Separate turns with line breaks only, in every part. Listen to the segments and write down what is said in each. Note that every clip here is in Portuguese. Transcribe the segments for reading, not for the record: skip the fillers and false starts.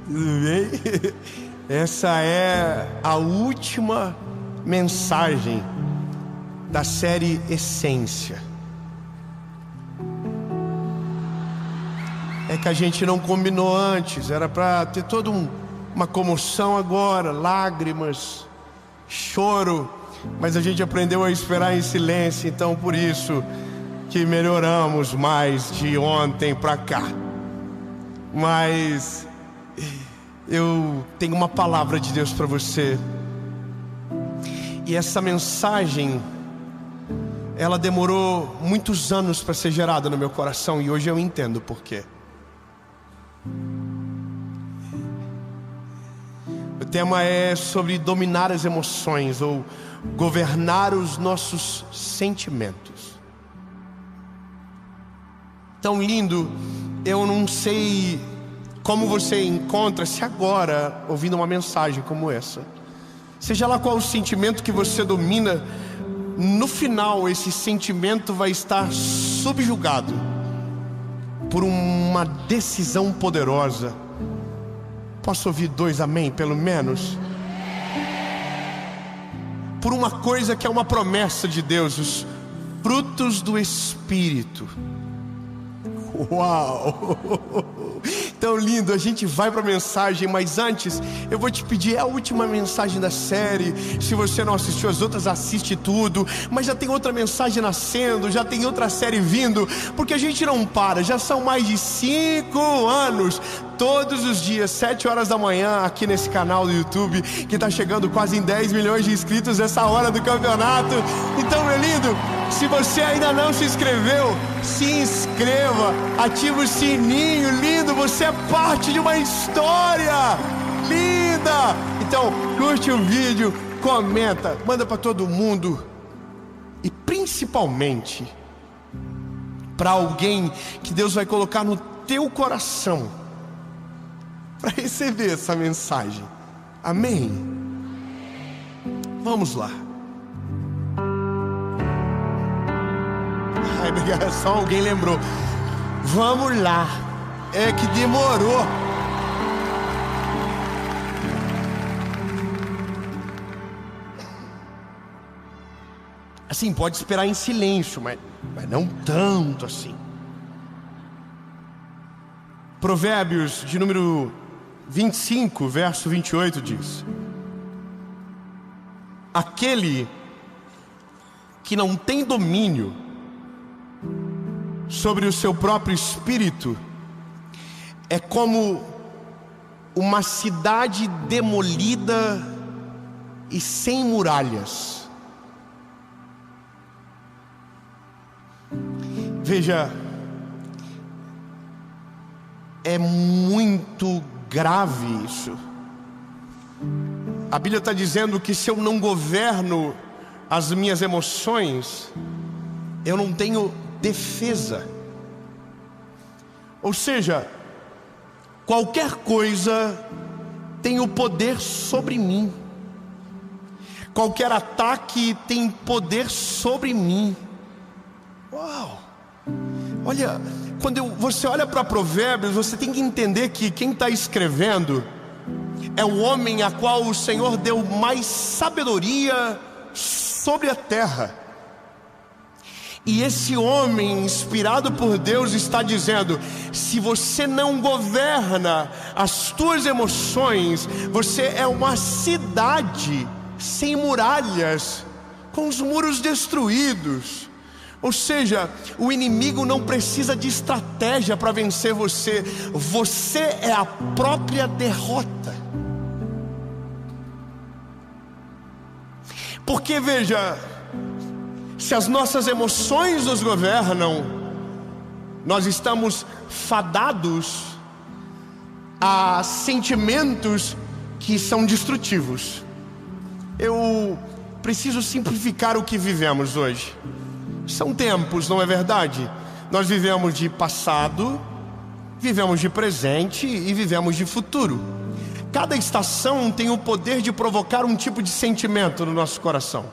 Tudo bem? Essa é a última mensagem da série Essência. É que a gente não combinou antes, era para ter toda uma comoção agora, lágrimas, choro, mas a gente aprendeu a esperar em silêncio, então por isso que melhoramos mais de ontem para cá. Mas eu tenho uma palavra de Deus para você. E essa mensagem, ela demorou muitos anos para ser gerada no meu coração, e hoje eu entendo por quê. O tema é sobre dominar as emoções, ou governar os nossos sentimentos. Tão lindo. Eu não sei como você encontra-se agora ouvindo uma mensagem como essa. Seja lá qual o sentimento que você domina, no final esse sentimento vai estar subjugado por uma decisão poderosa. Posso ouvir 2 amém, pelo menos? Por uma coisa que é uma promessa de Deus, os frutos do Espírito. Uau! Tão lindo. A gente vai para a mensagem, mas antes eu vou te pedir, é a última mensagem da série. Se você não assistiu as outras, assiste tudo. Mas já tem outra mensagem nascendo, já tem outra série vindo, porque a gente não para. Já são mais de 5 anos, todos os dias, 7 horas da manhã, aqui nesse canal do YouTube, que está chegando quase em 10 milhões de inscritos nessa hora do campeonato. Então, meu lindo, se você ainda não se inscreveu, se inscreva, ativa o sininho. Lindo, você é parte de uma história linda. Então, curte o vídeo, comenta, manda para todo mundo, e principalmente para alguém que Deus vai colocar no teu coração para receber essa mensagem. Amém? Vamos lá. Ai, obrigado, só alguém lembrou. Vamos lá. É que demorou. Assim, pode esperar em silêncio, mas não tanto assim. Provérbios de número 25, verso 28 diz: aquele que não tem domínio sobre o seu próprio espírito é como uma cidade demolida e sem muralhas. Veja, é muito grave isso. A Bíblia está dizendo que se eu não governo as minhas emoções, eu não tenho defesa. Ou seja, qualquer coisa tem o poder sobre mim. Qualquer ataque tem poder sobre mim. Uau! Olha, quando você olha para Provérbios, você tem que entender que quem está escrevendo é o homem a qual o Senhor deu mais sabedoria sobre a terra. E esse homem, inspirado por Deus, está dizendo: se você não governa as tuas emoções, você é uma cidade sem muralhas, com os muros destruídos. Ou seja, o inimigo não precisa de estratégia para vencer você. Você é a própria derrota. Porque veja, se as nossas emoções nos governam, nós estamos fadados a sentimentos que são destrutivos. Eu preciso simplificar o que vivemos hoje. São tempos, não é verdade? Nós vivemos de passado, vivemos de presente e vivemos de futuro. Cada estação tem o poder de provocar um tipo de sentimento no nosso coração.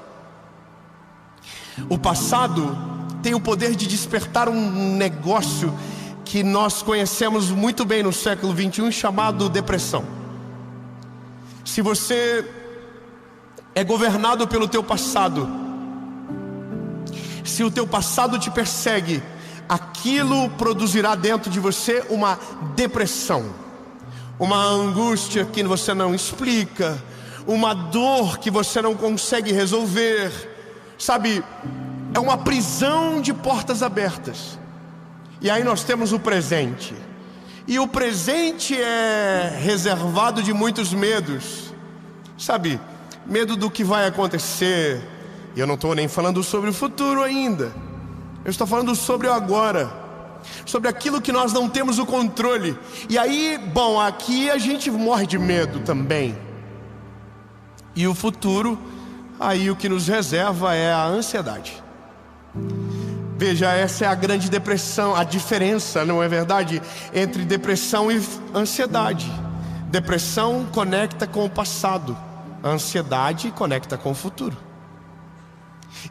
O passado tem o poder de despertar um negócio que nós conhecemos muito bem no século 21, chamado depressão. Se você é governado pelo teu passado, se o teu passado te persegue, aquilo produzirá dentro de você uma depressão, uma angústia que você não explica, uma dor que você não consegue resolver, sabe? É uma prisão de portas abertas. E aí nós temos o presente. E o presente é reservado de muitos medos, sabe? Medo do que vai acontecer. E eu não estou nem falando sobre o futuro ainda. Eu estou falando sobre o agora, sobre aquilo que nós não temos o controle. E aí, bom, aqui a gente morre de medo também. E o futuro, aí o que nos reserva é a ansiedade. Veja, essa é a grande depressão, a diferença, não é verdade? Entre depressão e ansiedade. Depressão conecta com o passado, a ansiedade conecta com o futuro.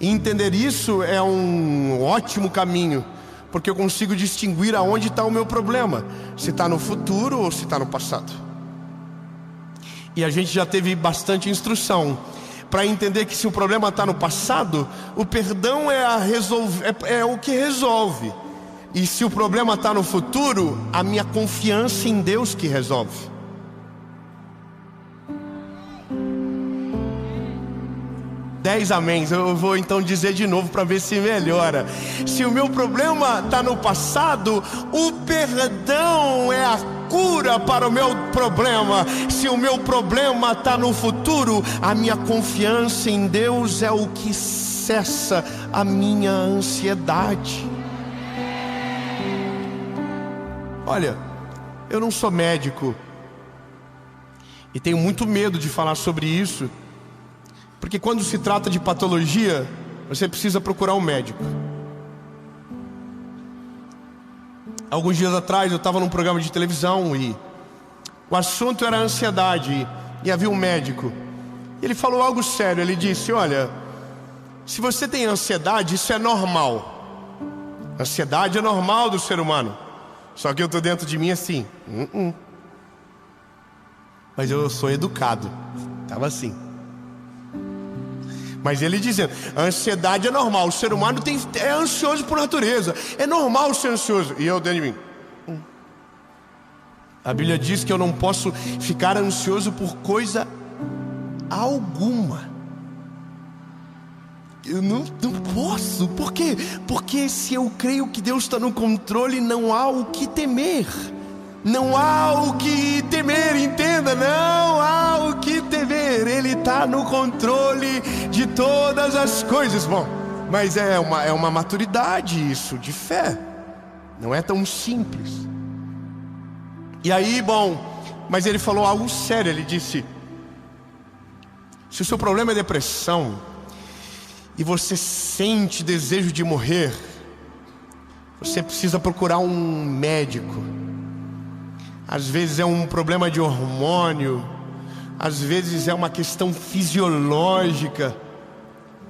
E entender isso é um ótimo caminho, porque eu consigo distinguir aonde está o meu problema, se está no futuro ou se está no passado. E a gente já teve bastante instrução para entender que se o problema está no passado, o perdão é o que resolve. E se o problema está no futuro, a minha confiança em Deus que resolve. Dez améns. Eu vou então dizer de novo para ver se melhora. Se o meu problema está no passado, o perdão é a cura para o meu problema. Se o meu problema está no futuro, a minha confiança em Deus é o que cessa a minha ansiedade. Olha, eu não sou médico e tenho muito medo de falar sobre isso, porque quando se trata de patologia, você precisa procurar um médico. Alguns dias atrás eu estava num programa de televisão e o assunto era ansiedade. E havia um médico. Ele falou algo sério. Ele disse: olha, se você tem ansiedade, isso é normal. Ansiedade é normal do ser humano. Só que eu estou dentro de mim assim. Mas eu sou educado. Estava assim. Mas ele dizendo, a ansiedade é normal. O ser humano é ansioso por natureza. É normal ser ansioso. E eu dentro de mim. A Bíblia diz que eu não posso ficar ansioso por coisa alguma. Eu não posso. Por quê? Porque se eu creio que Deus está no controle, não há o que temer. Não há o que temer, entenda, não há o que temer. Ele está no controle de todas as coisas. Bom, mas é uma maturidade isso, de fé. Não é tão simples. E aí, bom, mas ele falou algo sério. Ele disse: se o seu problema é depressão e você sente desejo de morrer, você precisa procurar um médico. Às vezes é um problema de hormônio, às vezes é uma questão fisiológica,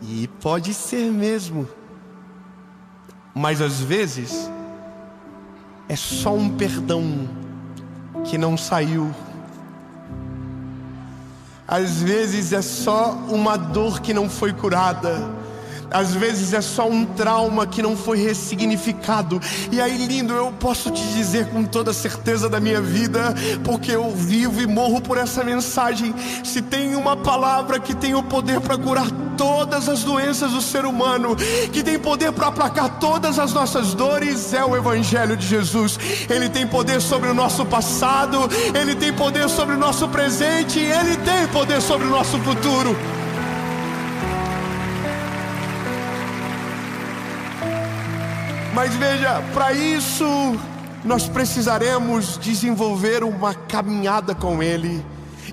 e pode ser mesmo, mas às vezes é só um perdão que não saiu. Às vezes é só uma dor que não foi curada. Às vezes é só um trauma que não foi ressignificado. E aí, lindo, eu posso te dizer com toda certeza da minha vida, porque eu vivo e morro por essa mensagem: se tem uma palavra que tem o poder para curar todas as doenças do ser humano, que tem poder para aplacar todas as nossas dores, é o Evangelho de Jesus. Ele tem poder sobre o nosso passado, Ele tem poder sobre o nosso presente, e Ele tem poder sobre o nosso futuro. Mas veja, para isso nós precisaremos desenvolver uma caminhada com Ele.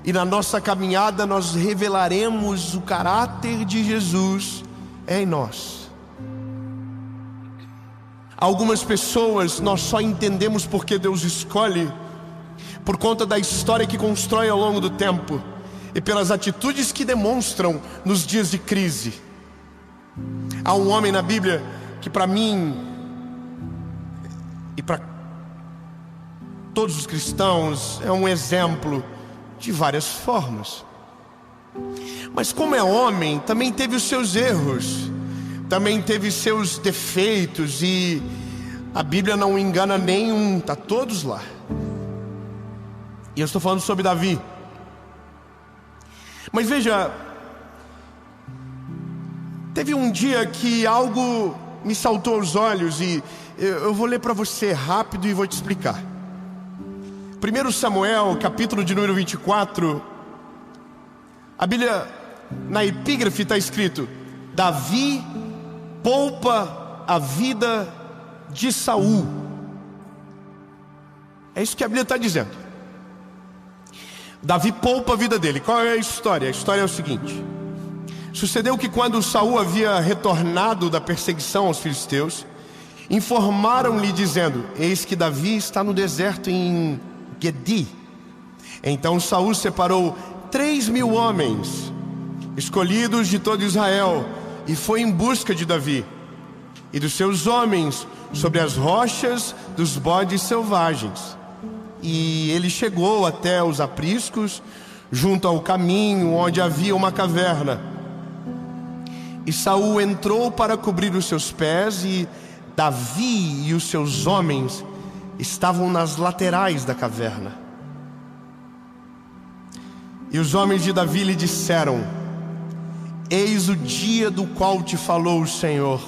E na nossa caminhada nós revelaremos o caráter de Jesus em nós. Algumas pessoas nós só entendemos porque Deus escolhe por conta da história que constrói ao longo do tempo e pelas atitudes que demonstram nos dias de crise. Há um homem na Bíblia que para mim e para todos os cristãos, é um exemplo de várias formas. Mas como é homem, também teve os seus erros, também teve seus defeitos, e a Bíblia não engana nenhum, está todos lá. E eu estou falando sobre Davi. Mas veja, teve um dia que algo me saltou aos olhos, e eu vou ler para você rápido e vou te explicar. 1 Samuel, capítulo de número 24, a Bíblia, na epígrafe está escrito: Davi poupa a vida de Saul. É isso que a Bíblia está dizendo. Davi poupa a vida dele. Qual é a história? A história é o seguinte: sucedeu que quando Saul havia retornado da perseguição aos filisteus, informaram-lhe dizendo: eis que Davi está no deserto em Gedi. Então Saul separou 3.000 homens, escolhidos de todo Israel, e foi em busca de Davi e dos seus homens sobre as rochas dos bodes selvagens. E ele chegou até os apriscos, junto ao caminho onde havia uma caverna. E Saul entrou para cobrir os seus pés, e Davi e os seus homens estavam nas laterais da caverna. E os homens de Davi lhe disseram: eis o dia do qual te falou o Senhor.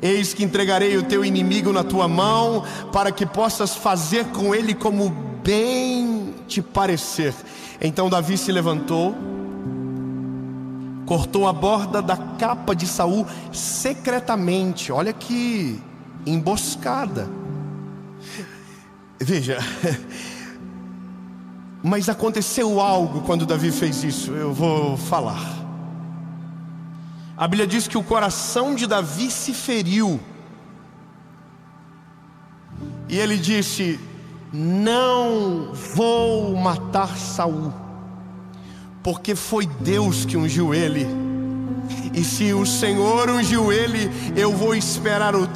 Eis que entregarei o teu inimigo na tua mão, para que possas fazer com ele como bem te parecer. Então Davi se levantou, cortou a borda da capa de Saul secretamente. Olha que emboscada. Veja, mas aconteceu algo quando Davi fez isso. Eu vou falar. A Bíblia diz que o coração de Davi se feriu, e ele disse: não vou matar Saul, porque foi Deus que ungiu ele, e se o Senhor ungiu ele, eu vou esperar o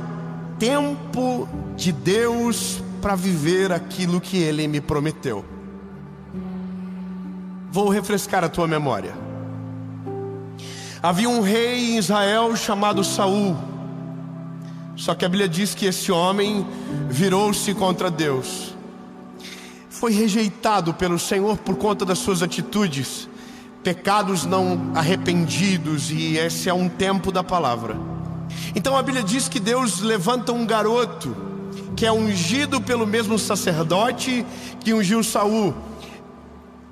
tempo de Deus para viver aquilo que ele me prometeu. Vou refrescar a tua memória. Havia um rei em Israel chamado Saul. Só que a Bíblia diz que esse homem virou-se contra Deus. Foi rejeitado pelo Senhor por conta das suas atitudes, pecados não arrependidos, e esse é um tempo da palavra. Então a Bíblia diz que Deus levanta um garoto que é ungido pelo mesmo sacerdote que ungiu Saul.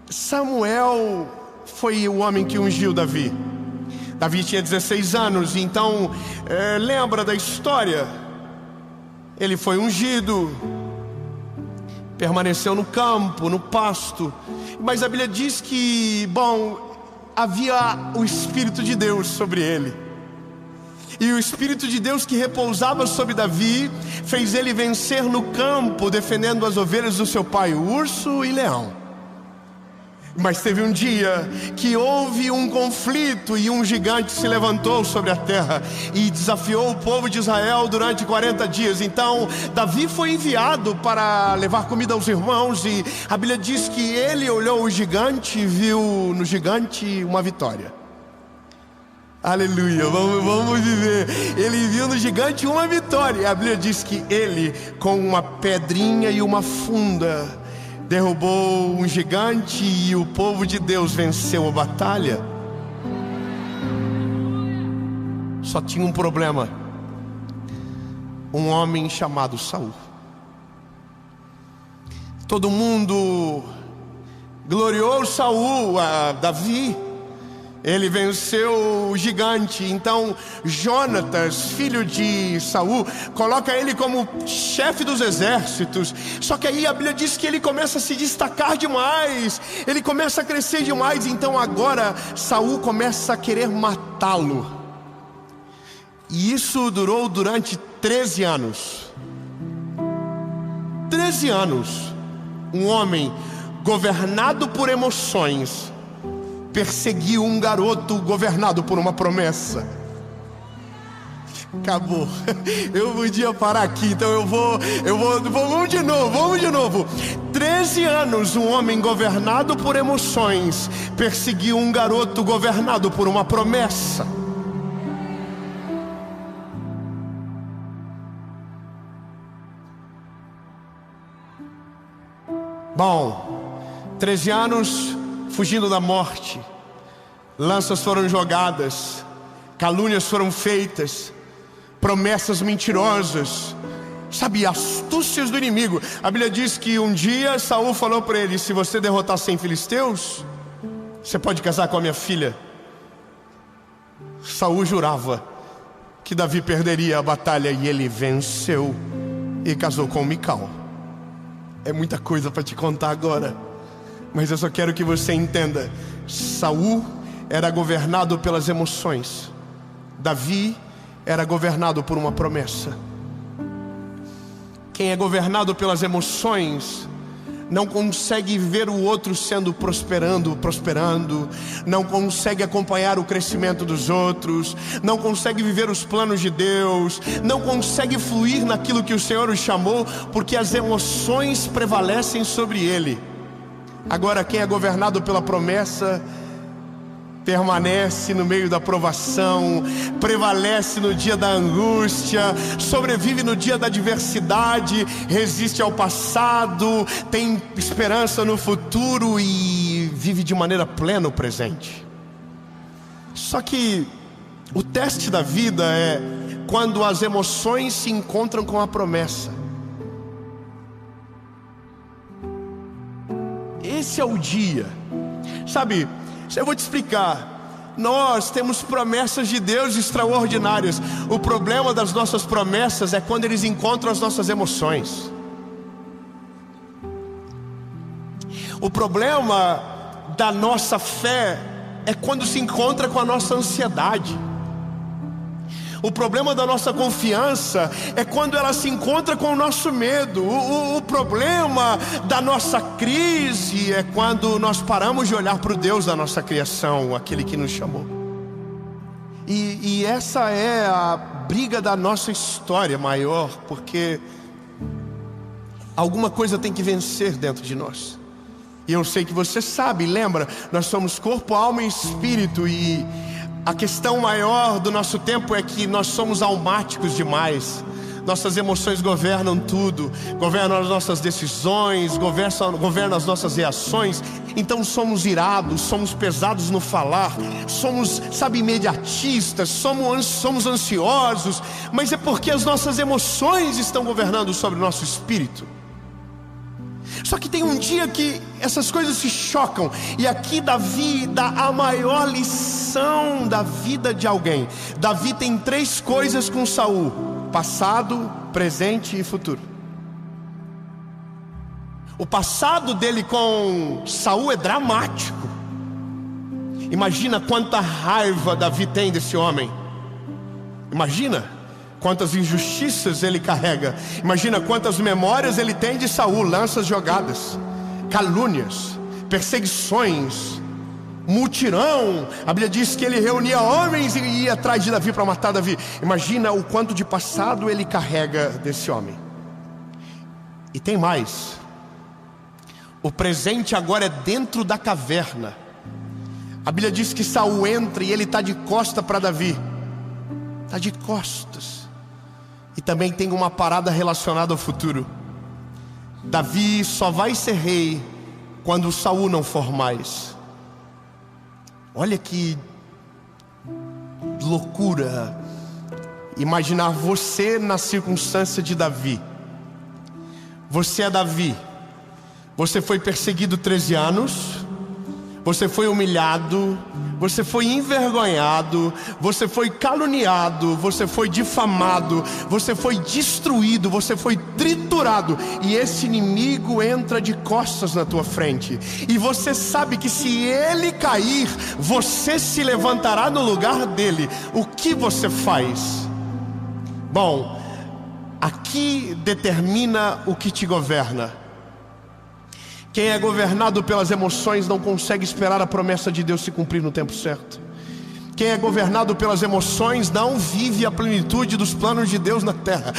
Samuel foi o homem que ungiu Davi. Davi tinha 16 anos, então lembra da história. Ele foi ungido, permaneceu no campo, no pasto. Mas a Bíblia diz que, havia o Espírito de Deus sobre ele. E o Espírito de Deus que repousava sobre Davi fez ele vencer no campo, defendendo as ovelhas do seu pai, o urso e leão. Mas teve um dia que houve um conflito, e um gigante se levantou sobre a terra e desafiou o povo de Israel durante 40 dias. Então Davi foi enviado para levar comida aos irmãos, e a Bíblia diz que ele olhou o gigante e viu no gigante uma vitória. Aleluia, vamos viver. Ele viu no gigante uma vitória, e a Bíblia diz que ele, com uma pedrinha e uma funda, derrubou um gigante, e o povo de Deus venceu a batalha. Só tinha um problema: um homem chamado Saul. Todo mundo gloriou Saul, a Davi. Ele venceu o gigante. Então Jonatas, filho de Saul, coloca ele como chefe dos exércitos. Só que aí a Bíblia diz que ele começa a se destacar demais, ele começa a crescer demais. Então agora Saul começa a querer matá-lo. E isso durou durante 13 anos. 13 anos. Um homem governado por emoções perseguiu um garoto governado por uma promessa. Acabou. Eu podia parar aqui, então vamos de novo. 13 anos um homem governado por emoções perseguiu um garoto governado por uma promessa. Bom, 13 anos fugindo da morte, lanças foram jogadas, calúnias foram feitas, promessas mentirosas, sabe, astúcias do inimigo. A Bíblia diz que um dia Saul falou para ele: se você derrotar 100 filisteus, você pode casar com a minha filha. Saul jurava que Davi perderia a batalha, e ele venceu e casou com Mical. É muita coisa para te contar agora, mas eu só quero que você entenda: Saul era governado pelas emoções, Davi era governado por uma promessa. Quem é governado pelas emoções não consegue ver o outro sendo prosperando, não consegue acompanhar o crescimento dos outros, não consegue viver os planos de Deus, não consegue fluir naquilo que o Senhor o chamou, porque as emoções prevalecem sobre ele. Agora, quem é governado pela promessa permanece no meio da provação, prevalece no dia da angústia, sobrevive no dia da adversidade, resiste ao passado, tem esperança no futuro e vive de maneira plena o presente. Só que o teste da vida é quando as emoções se encontram com a promessa. Esse é o dia, sabe? Eu vou te explicar. Nós temos promessas de Deus extraordinárias. O problema das nossas promessas é quando eles encontram as nossas emoções. O problema da nossa fé é quando se encontra com a nossa ansiedade. O problema da nossa confiança é quando ela se encontra com o nosso medo. O problema da nossa crise é quando nós paramos de olhar para o Deus da nossa criação, aquele que nos chamou. E essa é a briga da nossa história maior, porque alguma coisa tem que vencer dentro de nós. E eu sei que você sabe, lembra? Nós somos corpo, alma e espírito, e a questão maior do nosso tempo é que nós somos almáticos demais. Nossas emoções governam tudo, governam as nossas decisões, governam as nossas reações. Então somos irados, somos pesados no falar, somos, sabe, imediatistas, somos ansiosos. Mas é porque as nossas emoções estão governando sobre o nosso espírito. Só que tem um dia que essas coisas se chocam, e aqui Davi dá a maior lição da vida de alguém. Davi tem 3 coisas com Saul: passado, presente e futuro. O passado dele com Saul é dramático. Imagina quanta raiva Davi tem desse homem. Imagina quantas injustiças ele carrega. Imagina quantas memórias ele tem de Saul: lanças jogadas, calúnias, perseguições, mutirão. A Bíblia diz que ele reunia homens e ia atrás de Davi para matar Davi. Imagina o quanto de passado ele carrega desse homem. E tem mais. O presente agora é dentro da caverna. A Bíblia diz que Saul entra e ele está de costa para Davi. Está de costas. E também tem uma parada relacionada ao futuro. Davi só vai ser rei quando Saul não for mais. Olha que loucura imaginar você na circunstância de Davi. Você é Davi. Você foi perseguido 13 anos. Você foi humilhado, você foi envergonhado, você foi caluniado, você foi difamado, você foi destruído, você foi triturado. E esse inimigo entra de costas na tua frente. E você sabe que se ele cair, você se levantará no lugar dele. O que você faz? Bom, aqui determina o que te governa. Quem é governado pelas emoções não consegue esperar a promessa de Deus se cumprir no tempo certo. Quem é governado pelas emoções não vive a plenitude dos planos de Deus na terra.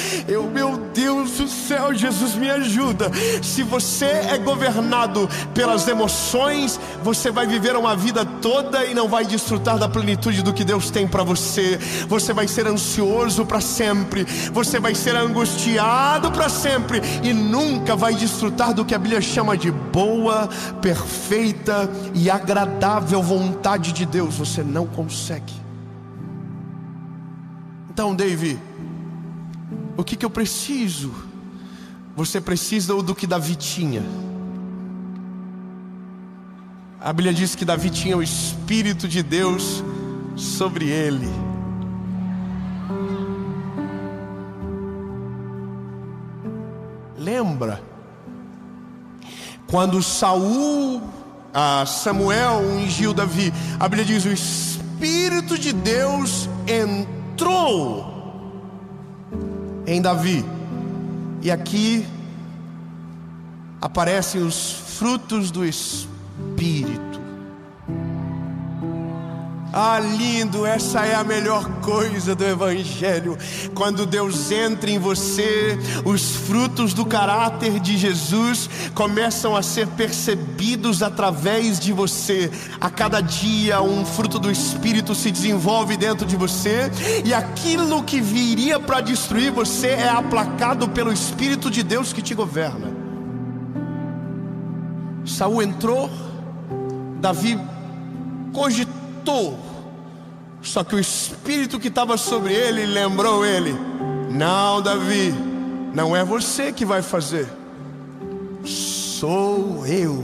Meu Deus do céu, Jesus me ajuda. Se você é governado pelas emoções, você vai viver uma vida toda e não vai desfrutar da plenitude do que Deus tem para você. Você vai ser ansioso para sempre, você vai ser angustiado para sempre e nunca vai desfrutar do que a Bíblia chama de boa, perfeita e agradável vontade de Deus. Você não consegue. Então, Davi, o que eu preciso? Você precisa do que Davi tinha. A Bíblia diz que Davi tinha o Espírito de Deus sobre ele. Lembra quando Samuel ungiu Davi? A Bíblia diz: o Espírito de Deus entrou em Davi. E aqui aparecem os frutos do Espírito. Ah, lindo, essa é a melhor coisa do Evangelho. Quando Deus entra em você, os frutos do caráter de Jesus começam a ser percebidos através de você. A cada dia um fruto do Espírito se desenvolve dentro de você, e aquilo que viria para destruir você é aplacado pelo Espírito de Deus que te governa. Saul entrou, Davi cogitou, só que o Espírito que estava sobre ele lembrou ele: não, Davi, não é você que vai fazer, sou eu.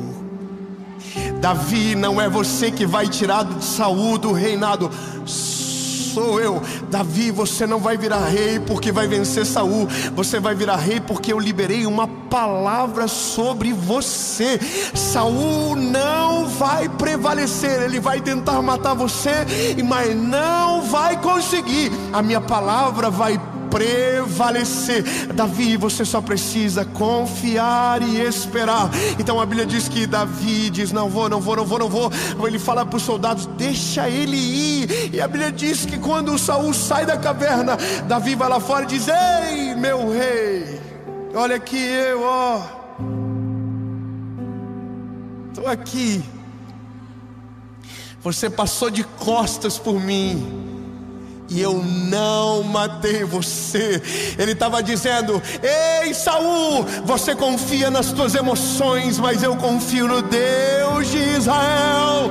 Davi, não é você que vai tirar Saul do reinado, sou eu. Davi, você não vai virar rei porque vai vencer Saul. Você vai virar rei porque eu liberei uma palavra sobre você. Saul não vai prevalecer. Ele vai tentar matar você, mas não vai conseguir. A minha palavra vai prevalecer. Davi, você só precisa confiar e esperar. Então a Bíblia diz que Davi diz: não vou. Ele fala para os soldados: deixa ele ir. E a Bíblia diz que quando Saul sai da caverna, Davi vai lá fora e diz: ei, meu rei, olha aqui eu, estou aqui. Você passou de costas por mim e eu não matei você. Ele estava dizendo: ei, Saul, você confia nas tuas emoções, mas eu confio no Deus de Israel.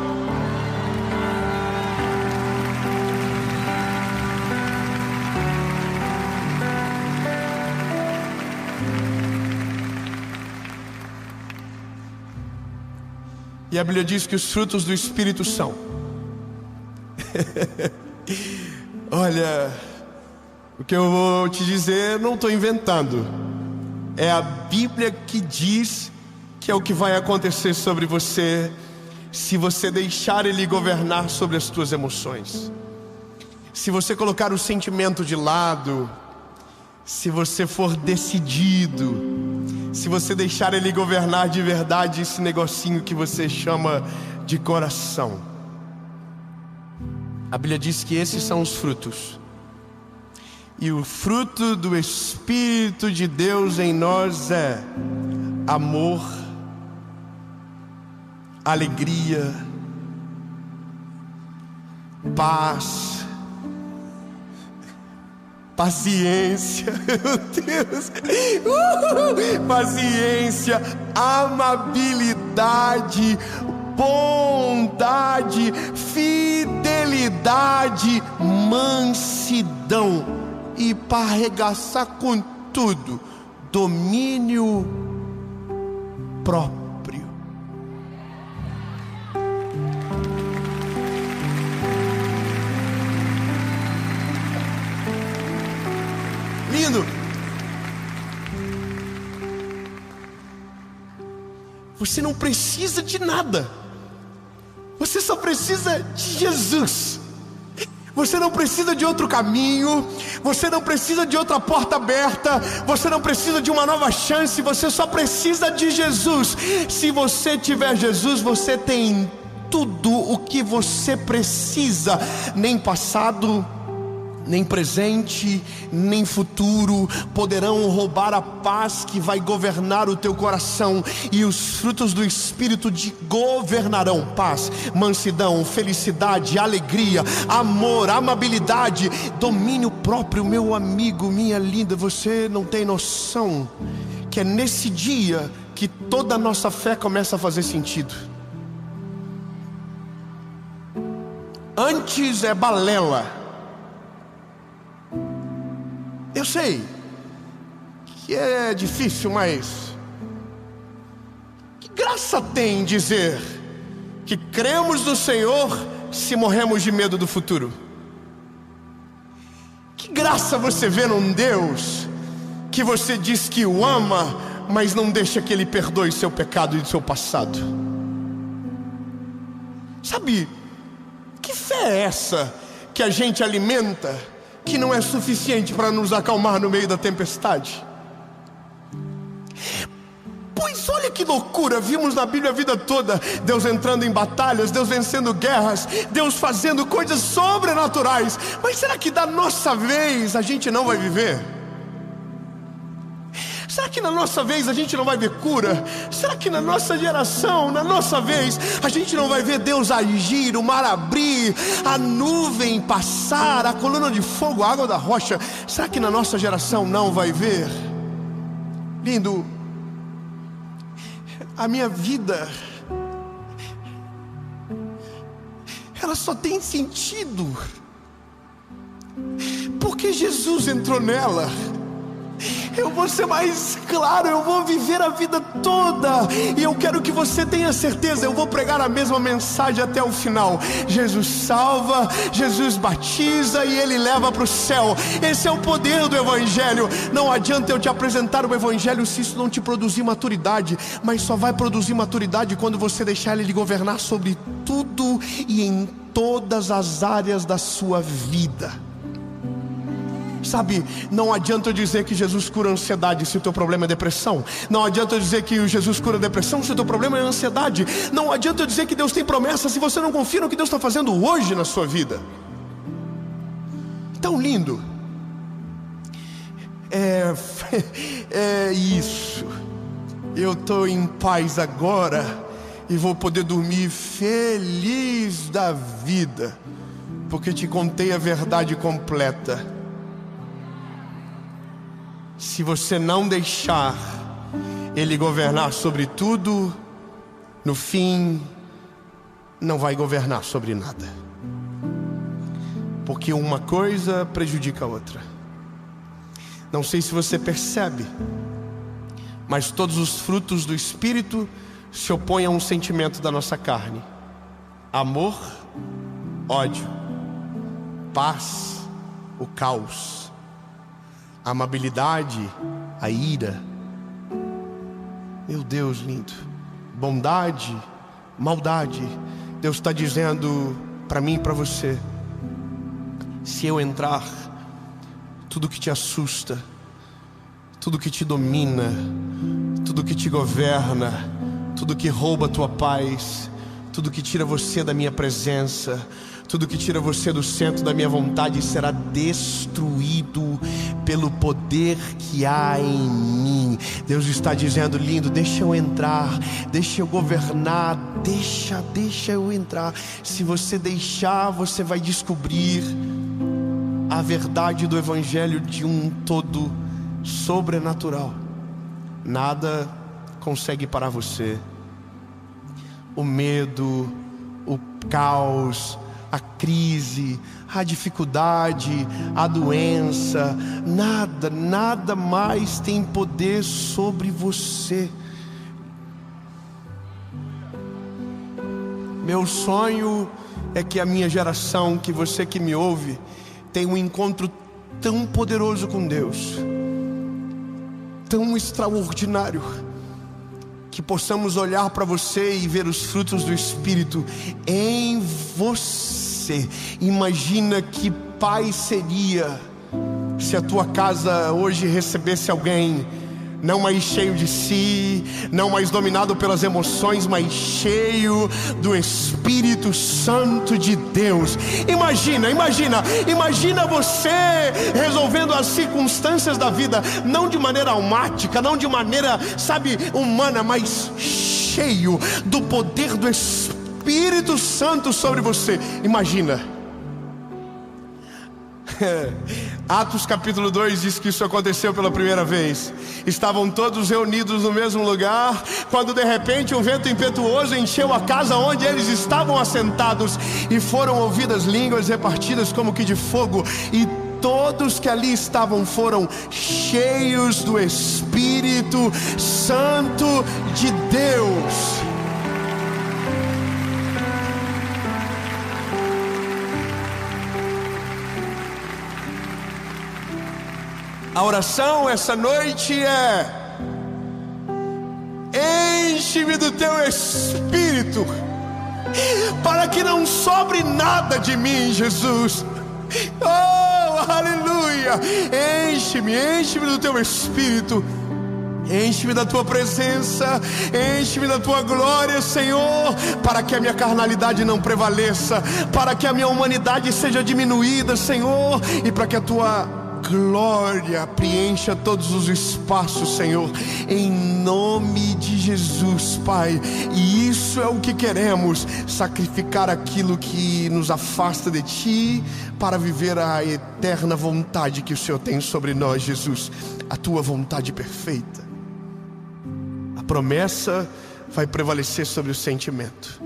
E a Bíblia diz que os frutos do Espírito são olha, o que eu vou te dizer, não estou inventando. É a Bíblia que diz que é o que vai acontecer sobre você, se você deixar Ele governar sobre as tuas emoções. Se você colocar o sentimento de lado, se você for decidido, se você deixar Ele governar de verdade esse negocinho que você chama de coração. A Bíblia diz que esses são os frutos. E o fruto do Espírito de Deus em nós é amor, alegria, paz, paciência, meu Deus, paciência, amabilidade, bondade, fidelidade, mansidão e, para arregaçar com tudo, domínio próprio. Lindo. Você não precisa de nada. Você só precisa de Jesus. Você não precisa de outro caminho. Você não precisa de outra porta aberta. Você não precisa de uma nova chance. Você só precisa de Jesus. Se você tiver Jesus, você tem tudo o que você precisa, nem passado, nem presente, nem futuro poderão roubar a paz que vai governar o teu coração. E os frutos do Espírito te governarão: paz, mansidão, felicidade, alegria, amor, amabilidade, domínio próprio. Meu amigo, minha linda, você não tem noção que é nesse dia que toda a nossa fé começa a fazer sentido. Antes é balela. Eu sei que é difícil, mas que graça tem dizer que cremos no Senhor se morremos de medo do futuro? Que graça você vê num Deus que você diz que o ama, mas não deixa que Ele perdoe seu pecado e seu passado? Sabe, que fé é essa que a gente alimenta, que não é suficiente para nos acalmar no meio da tempestade? Pois olha que loucura, vimos na Bíblia a vida toda Deus entrando em batalhas, Deus vencendo guerras, Deus fazendo coisas sobrenaturais. Mas será que da nossa vez a gente não vai viver? Será que na nossa vez a gente não vai ver cura? Será que na nossa geração, na nossa vez, a gente não vai ver Deus agir, o mar abrir, a nuvem passar, a coluna de fogo, a água da rocha? Será que na nossa geração não vai ver? Lindo, a minha vida, ela só tem sentido porque Jesus entrou nela. Eu vou ser mais claro, eu vou viver a vida toda, e eu quero que você tenha certeza, eu vou pregar a mesma mensagem até o final. Jesus salva, Jesus batiza e Ele leva para o céu. Esse é o poder do Evangelho. Não adianta eu te apresentar o Evangelho se isso não te produzir maturidade, mas só vai produzir maturidade quando você deixar Ele governar sobre tudo e em todas as áreas da sua vida. Sabe, não adianta eu dizer que Jesus cura a ansiedade se o teu problema é depressão. Não adianta eu dizer que Jesus cura a depressão se o teu problema é ansiedade. Não adianta eu dizer que Deus tem promessa se você não confia no que Deus está fazendo hoje na sua vida. Tão lindo. É isso. Eu estou em paz agora e vou poder dormir feliz da vida, porque te contei a verdade completa. Se você não deixar Ele governar sobre tudo, no fim, não vai governar sobre nada. Porque uma coisa prejudica a outra. Não sei se você percebe, mas todos os frutos do Espírito se opõem a um sentimento da nossa carne: amor, ódio, paz, o caos, amabilidade, a ira. Meu Deus lindo, bondade, maldade. Deus está dizendo para mim e para você: se eu entrar, tudo que te assusta, tudo que te domina, tudo que te governa, tudo que rouba a tua paz, tudo que tira você da minha presença, tudo que tira você do centro da minha vontade, será destruído pelo poder que há em mim. Deus está dizendo: lindo, deixa eu entrar, deixa eu governar, deixa eu entrar. Se você deixar, você vai descobrir a verdade do Evangelho de um todo sobrenatural. Nada consegue parar você. O medo, o caos, a crise, a dificuldade, a doença, nada mais tem poder sobre você. Meu sonho é que a minha geração, que você que me ouve, tenha um encontro tão poderoso com Deus, tão extraordinário, que possamos olhar para você e ver os frutos do Espírito em você. Imagina que pai seria se a tua casa hoje recebesse alguém não mais cheio de si, não mais dominado pelas emoções, mas cheio do Espírito Santo de Deus. Imagina você resolvendo as circunstâncias da vida, não de maneira almática, não de maneira, humana, mas cheio do poder do Espírito Santo sobre você. Imagina. Atos capítulo 2 diz que isso aconteceu pela primeira vez. Estavam todos reunidos no mesmo lugar, quando de repente um vento impetuoso encheu a casa onde eles estavam assentados, e foram ouvidas línguas repartidas como que de fogo, e todos que ali estavam foram cheios do Espírito Santo de Deus. A oração essa noite é: enche-me do teu Espírito, para que não sobre nada de mim, Jesus. Oh, aleluia! Enche-me do teu Espírito, enche-me da tua presença, enche-me da tua glória, Senhor, para que a minha carnalidade não prevaleça, para que a minha humanidade seja diminuída, Senhor, e para que a tua glória preencha todos os espaços, Senhor, em nome de Jesus, Pai. E isso é o que queremos: sacrificar aquilo que nos afasta de Ti, para viver a eterna vontade que o Senhor tem sobre nós, Jesus, a Tua vontade perfeita. A promessa vai prevalecer sobre o sentimento.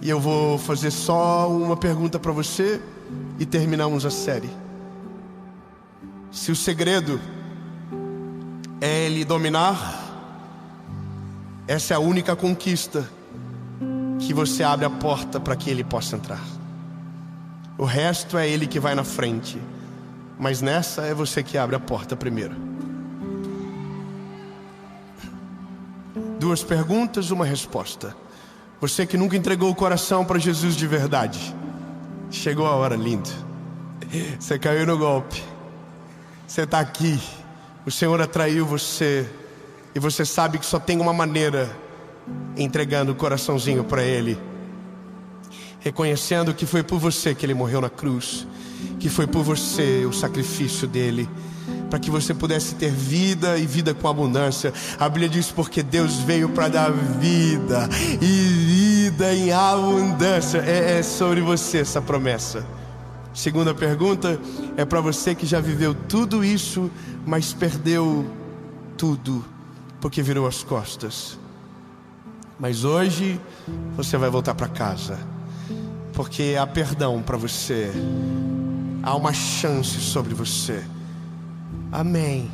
E eu vou fazer só uma pergunta para você e terminamos a série. Se o segredo é Ele dominar, essa é a única conquista que você abre a porta para que Ele possa entrar. O resto é Ele que vai na frente, mas nessa é você que abre a porta primeiro. 2 perguntas, 1 resposta. Você que nunca entregou o coração para Jesus de verdade, chegou a hora, lindo. Você caiu no golpe. Você está aqui, o Senhor atraiu você, e você sabe que só tem uma maneira: entregando o coraçãozinho para Ele, reconhecendo que foi por você que Ele morreu na cruz, que foi por você o sacrifício dele, para que você pudesse ter vida e vida com abundância. A Bíblia diz: porque Deus veio para dar vida e vida em abundância. É sobre você essa promessa. 2ª pergunta é para você que já viveu tudo isso, mas perdeu tudo porque virou as costas. Mas hoje você vai voltar para casa, porque há perdão para você, há uma chance sobre você. Amém.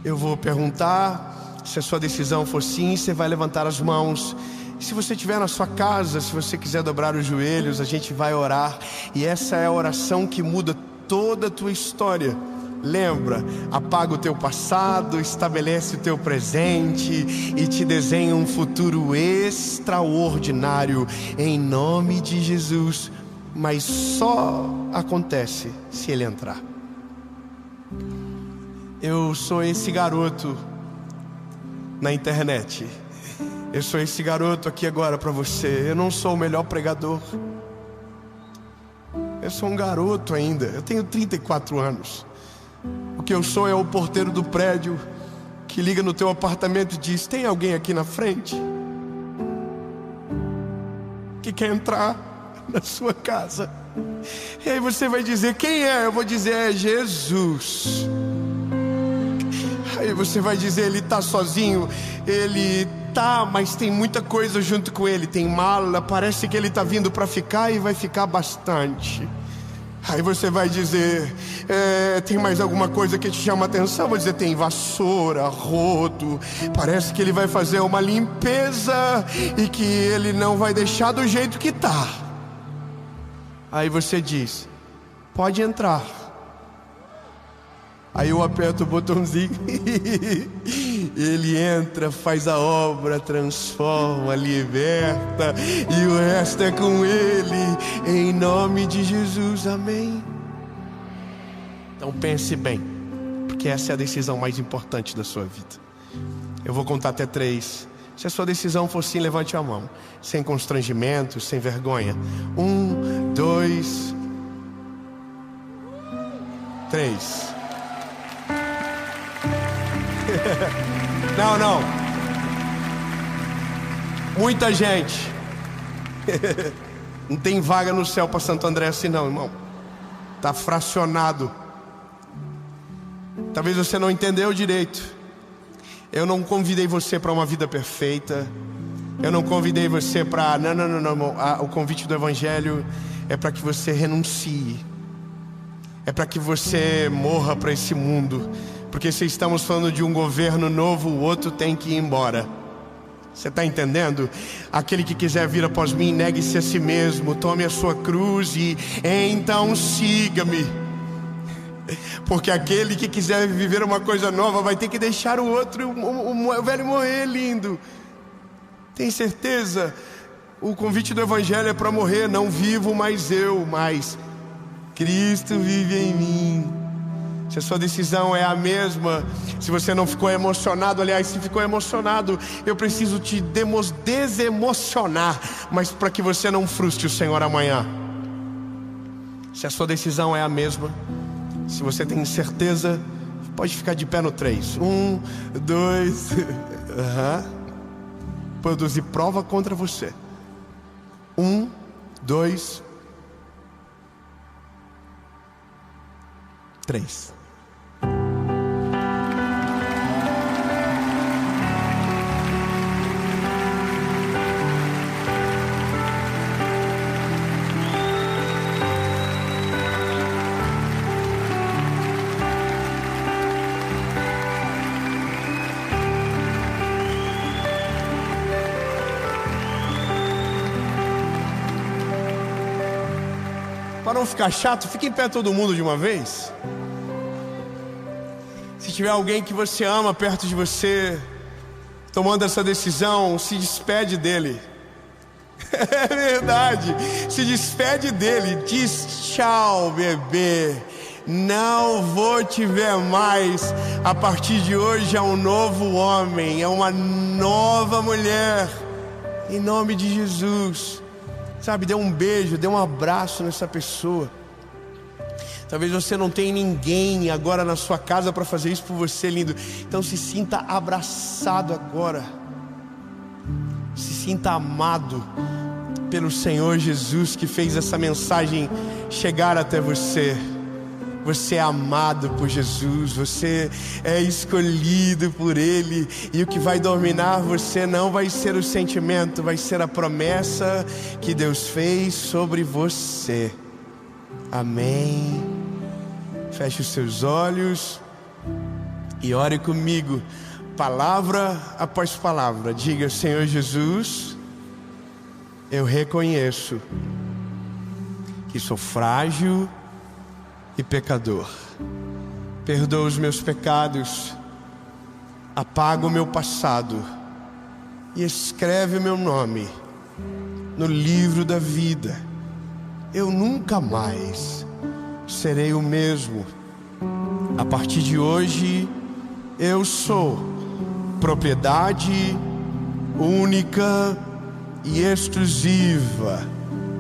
Eu vou perguntar, se a sua decisão for sim, você vai levantar as mãos. Se você estiver na sua casa, se você quiser dobrar os joelhos, a gente vai orar. E essa é a oração que muda toda a tua história. Lembra, apaga o teu passado, estabelece o teu presente e te desenha um futuro extraordinário, em nome de Jesus. Mas só acontece se Ele entrar. Eu sou esse garoto na internet. Eu sou esse garoto aqui agora para você. Eu não sou o melhor pregador. Eu sou um garoto ainda. Eu tenho 34 anos. O que eu sou é o porteiro do prédio que liga no teu apartamento e diz: tem alguém aqui na frente que quer entrar na sua casa? E aí você vai dizer: quem é? Eu vou dizer: é Jesus. Aí você vai dizer: ele está sozinho? Ele tá, mas tem muita coisa junto com ele. Tem mala, parece que ele está vindo para ficar e vai ficar bastante. Aí você vai dizer: tem mais alguma coisa que te chama a atenção? Eu vou dizer: tem vassoura, rodo, parece que ele vai fazer uma limpeza e que ele não vai deixar do jeito que tá. Aí você diz: pode entrar. Aí eu aperto o botãozinho, ele entra, faz a obra, transforma, liberta, e o resto é com ele, em nome de Jesus, amém. Então pense bem, porque essa é a decisão mais importante da sua vida. Eu vou contar até 3. Se a sua decisão for sim, levante a mão, sem constrangimento, sem vergonha. 1, 2, 3. Não. Muita gente. Não tem vaga no céu para Santo André assim não, irmão. Está fracionado. Talvez você não entendeu direito. Eu não convidei você para uma vida perfeita. Eu não convidei você para... Não, irmão. O convite do Evangelho é para que você renuncie. É para que você morra para esse mundo. Porque se estamos falando de um governo novo, o outro tem que ir embora. Você está entendendo? Aquele que quiser vir após mim, negue-se a si mesmo, tome a sua cruz e então siga-me. Porque aquele que quiser viver uma coisa nova vai ter que deixar o outro, o velho morrer, lindo. Tem certeza? O convite do Evangelho é para morrer. Não vivo mais eu, mas Cristo vive em mim. Se a sua decisão é a mesma, se você não ficou emocionado, aliás, se ficou emocionado, eu preciso te desemocionar, mas para que você não frustre o Senhor amanhã. Se a sua decisão é a mesma, se você tem certeza, pode ficar de pé no 3. 1, 2, produzir prova contra você. 1, 2, 3. Para não ficar chato, fique em pé todo mundo de uma vez. Se tiver alguém que você ama perto de você, tomando essa decisão, se despede dele. É verdade, se despede dele. Diz tchau, bebê. Não vou te ver mais. A partir de hoje é um novo homem, é uma nova mulher. Em nome de Jesus. Sabe, dê um beijo, dê um abraço nessa pessoa. Talvez você não tenha ninguém agora na sua casa para fazer isso por você, lindo. Então se sinta abraçado agora. Se sinta amado pelo Senhor Jesus, que fez essa mensagem chegar até você. Você é amado por Jesus, você é escolhido por Ele. E o que vai dominar você não vai ser o sentimento, vai ser a promessa que Deus fez sobre você. Amém. Feche os seus olhos e ore comigo, palavra após palavra. Diga: Senhor Jesus, eu reconheço que sou frágil e pecador. Perdoa os meus pecados, apaga o meu passado e escreve o meu nome no livro da vida. Eu nunca mais serei o mesmo. A partir de hoje eu sou propriedade única e exclusiva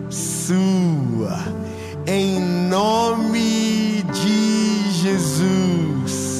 sua, em nome de Jesus.